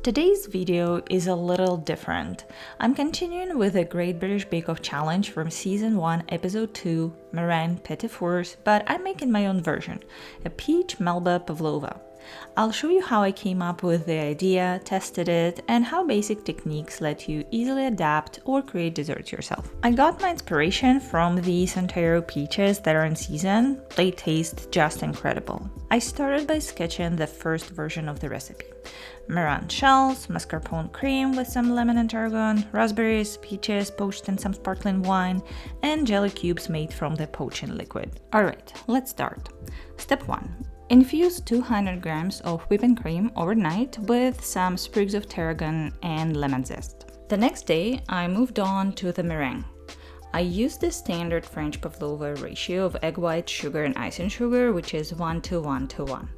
Today's video is a little different. I'm continuing with the Great British Bake Off Challenge from Season 1, Episode 2, Meringue, Petit, but I'm making my own version, a Peach Melba Pavlova. I'll show you how I came up with the idea, tested it, and how basic techniques let you easily adapt or create desserts yourself. I got my inspiration from these Ontario peaches that are in season. They taste just incredible. I started by sketching the first version of the recipe. Meringue shells, mascarpone cream with some lemon and tarragon, raspberries, peaches poached in some sparkling wine, and jelly cubes made from the poaching liquid. Alright, let's start. Step 1. Infuse 200 grams of whipping cream overnight with some sprigs of tarragon and lemon zest. The next day, I moved on to the meringue. I used the standard French pavlova ratio of egg white, sugar, and icing sugar, which is 1:1:1.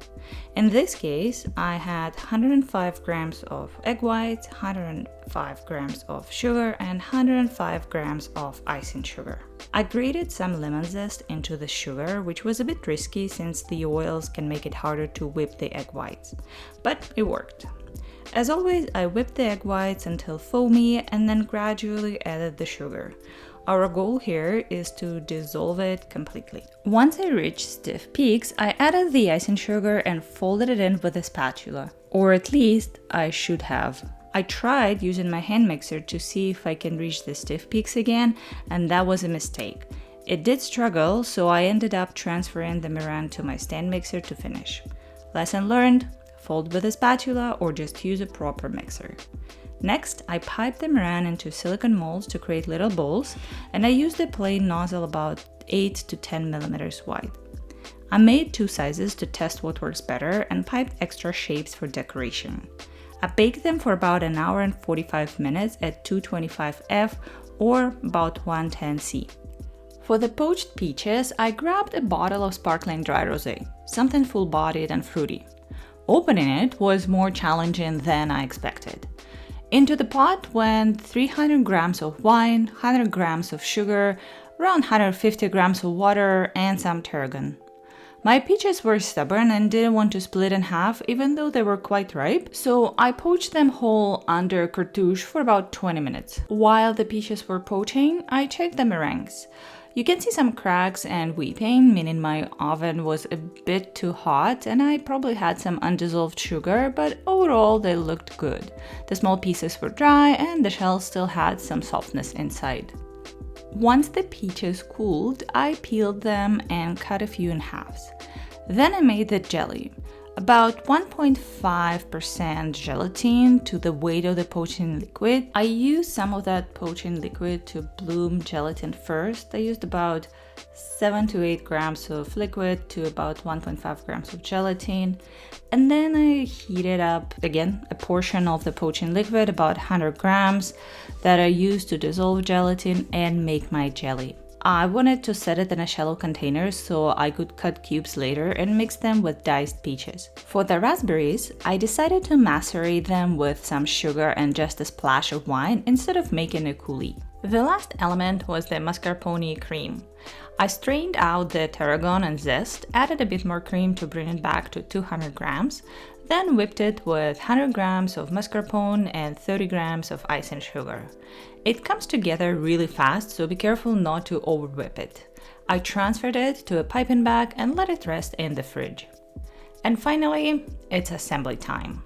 In this case, I had 105 grams of egg white, 105 grams of sugar, and 105 grams of icing sugar. I grated some lemon zest into the sugar, which was a bit risky since the oils can make it harder to whip the egg whites, but it worked. As always, I whipped the egg whites until foamy and then gradually added the sugar. Our goal here is to dissolve it completely. Once I reached stiff peaks, I added the icing sugar and folded it in with a spatula. Or at least, I should have. I tried using my hand mixer to see if I can reach the stiff peaks again, and that was a mistake. It did struggle, so I ended up transferring the meringue to my stand mixer to finish. Lesson learned, fold with a spatula or just use a proper mixer. Next, I piped the meringue into silicone molds to create little bowls, and I used a plain nozzle about 8 to 10 millimeters wide. I made 2 sizes to test what works better and piped extra shapes for decoration. I baked them for about an hour and 45 minutes at 225 F or about 110 C. For the poached peaches, I grabbed a bottle of sparkling dry rosé, something full-bodied and fruity. Opening it was more challenging than I expected. Into the pot went 300 grams of wine, 100 grams of sugar, around 150 grams of water, and some tarragon. My peaches were stubborn and didn't want to split in half even though they were quite ripe, so I poached them whole under cartouche for about 20 minutes. While the peaches were poaching, I checked the meringues. You can see some cracks and weeping, meaning my oven was a bit too hot and I probably had some undissolved sugar, but overall they looked good. The small pieces were dry and the shells still had some softness inside. Once the peaches cooled, I peeled them and cut a few in halves. Then I made the jelly. About 1.5% gelatine to the weight of the poaching liquid. I used some of that poaching liquid to bloom gelatin first. I used about 7 to 8 grams of liquid to about 1.5 grams of gelatin. And then I heated up, again, a portion of the poaching liquid, about 100 grams, that I used to dissolve gelatin and make my jelly. I wanted to set it in a shallow container so I could cut cubes later and mix them with diced peaches. For the raspberries, I decided to macerate them with some sugar and just a splash of wine instead of making a coulis. The last element was the mascarpone cream. I strained out the tarragon and zest, added a bit more cream to bring it back to 200 grams, then whipped it with 100 grams of mascarpone and 30 grams of icing sugar. It comes together really fast, so be careful not to overwhip it. I transferred it to a piping bag and let it rest in the fridge. And finally, it's assembly time.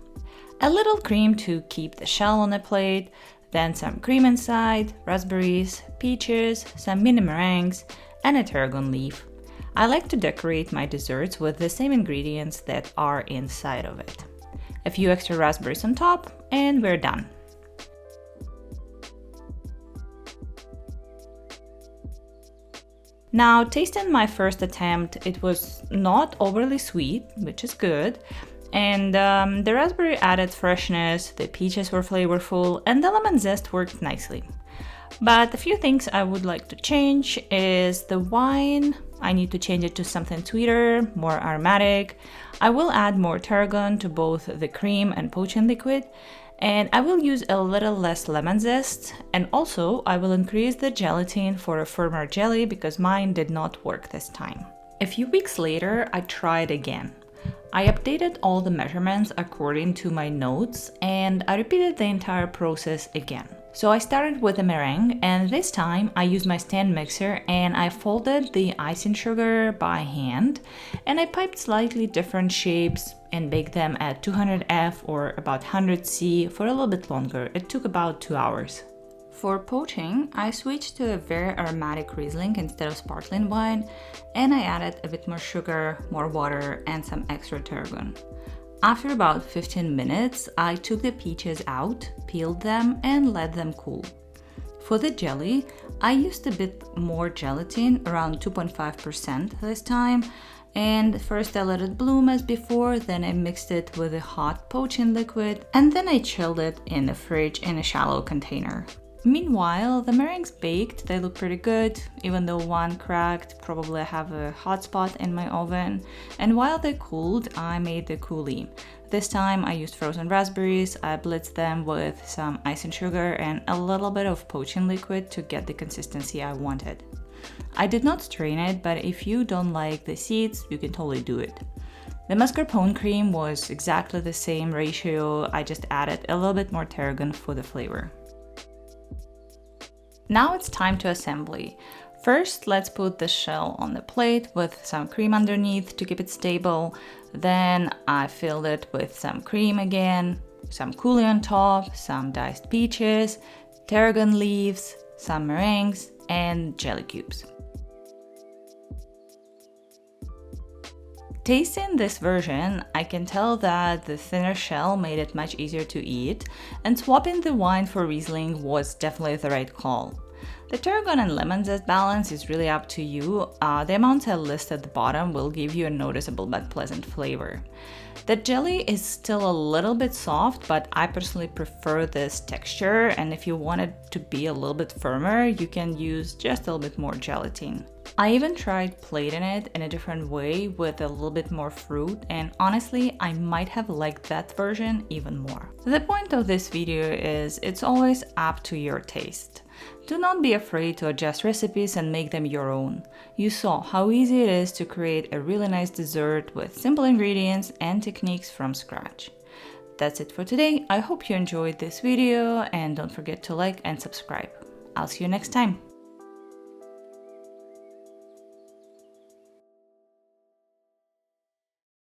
A little cream to keep the shell on the plate, then some cream inside, raspberries, peaches, some mini meringues, and a tarragon leaf. I like to decorate my desserts with the same ingredients that are inside of it. A few extra raspberries on top, and we're done. Now, tasting my first attempt, it was not overly sweet, which is good, and the raspberry added freshness, the peaches were flavorful, and the lemon zest worked nicely. But a few things I would like to change is the wine. I need to change it to something sweeter, more aromatic. I will add more tarragon to both the cream and poaching liquid, and I will use a little less lemon zest, and also I will increase the gelatin for a firmer jelly because mine did not work this time. A few weeks later, I tried again. I updated all the measurements according to my notes, and I repeated the entire process again. So I started with the meringue, and this time I used my stand mixer and I folded the icing sugar by hand, and I piped slightly different shapes and baked them at 200F or about 100C for a little bit longer. It took about 2 hours. For poaching, I switched to a very aromatic Riesling instead of sparkling wine, and I added a bit more sugar, more water, and some extra tarragon. After about 15 minutes, I took the peaches out, peeled them, and let them cool. For the jelly, I used a bit more gelatin, around 2.5% this time, and first I let it bloom as before, then I mixed it with a hot poaching liquid, and then I chilled it in the fridge in a shallow container. Meanwhile, the meringues baked, they look pretty good, even though one cracked. Probably I have a hot spot in my oven. And while they cooled, I made the coulis. This time I used frozen raspberries, I blitzed them with some icing sugar and a little bit of poaching liquid to get the consistency I wanted. I did not strain it, but if you don't like the seeds, you can totally do it. The mascarpone cream was exactly the same ratio, I just added a little bit more tarragon for the flavor. Now it's time to assembly. First, let's put the shell on the plate with some cream underneath to keep it stable. Then I filled it with some cream again, some coulis on top, some diced peaches, tarragon leaves, some meringues, and jelly cubes. Tasting this version, I can tell that the thinner shell made it much easier to eat, and swapping the wine for Riesling was definitely the right call. The tarragon and lemon zest balance is really up to you. The amounts I list at the bottom will give you a noticeable but pleasant flavor. The jelly is still a little bit soft, but I personally prefer this texture, and if you want it to be a little bit firmer, you can use just a little bit more gelatin. I even tried plating it in a different way with a little bit more fruit, and honestly, I might have liked that version even more. The point of this video is it's always up to your taste. Do not be afraid to adjust recipes and make them your own. You saw how easy it is to create a really nice dessert with simple ingredients and techniques from scratch. That's it for today. I hope you enjoyed this video and don't forget to like and subscribe. I'll see you next time.